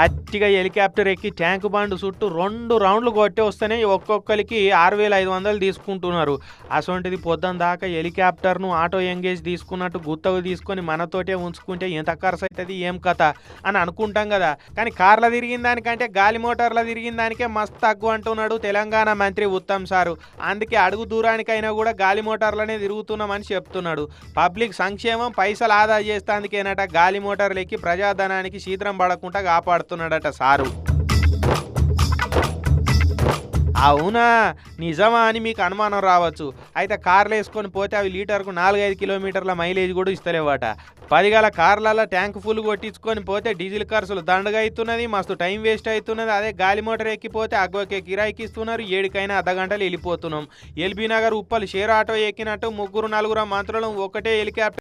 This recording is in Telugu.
అట్టిగా హెలికాప్టర్ ఎక్కి ట్యాంక్ బండ్ చుట్టూ 2 రౌండ్లు కొట్టే వస్తేనే ఒక్కొక్కరికి 6,500 తీసుకుంటున్నారు. అసొంటిది పొద్దున దాకా హెలికాప్టర్ను ఆటో ఎంగేజ్ తీసుకున్నట్టు గుత్తకు తీసుకొని మనతోటే ఉంచుకుంటే ఎంత ఖర్చు అవుతుంది ఏం కథ అని అనుకుంటాం కదా. కానీ కార్ల తిరిగిన దానికంటే గాలి మోటార్ల తిరిగిన దానికే మస్తు తక్కువ అంటున్నాడు తెలంగాణ మంత్రి ఉత్తమ్ సారు. అందుకే అడుగు దూరానికైనా కూడా గాలి మోటార్లనే తిరుగుతున్నామని చెప్తున్నాడు. పబ్లిక్ సంక్షేమం పైసలు ఆదా చేస్తాందుకేనట గాలి మోటార్లు ఎక్కి ప్రజాధనానికి శీద్రం పడకుండా కాపాడుతున్నాడట సారు. అవునా, నిజమా అని మీకు అనుమానం రావచ్చు. అయితే కార్లు వేసుకొని పోతే అవి లీటర్కు 4-5 కిలోమీటర్ల మైలేజ్ కూడా ఇస్తలేవట. 10 గల కార్లలో ట్యాంక్ ఫుల్ కొట్టించుకొని పోతే డీజిల్ ఖర్చులు దండగా అవుతున్నది, మస్తు టైం వేస్ట్ అవుతున్నది. అదే గాలి మోటార్ ఎక్కిపోతే అగ్గోకే కిరాయికి ఇస్తున్నారు, 7కైనా అర్ధగంటలు వెళ్ళిపోతున్నాం. ఎల్బీ నగర్ ఉప్పల్ షేర్ ఆటో ఎక్కినట్టు 3-4 మంత్రులను ఒకటే హెలికాప్టర్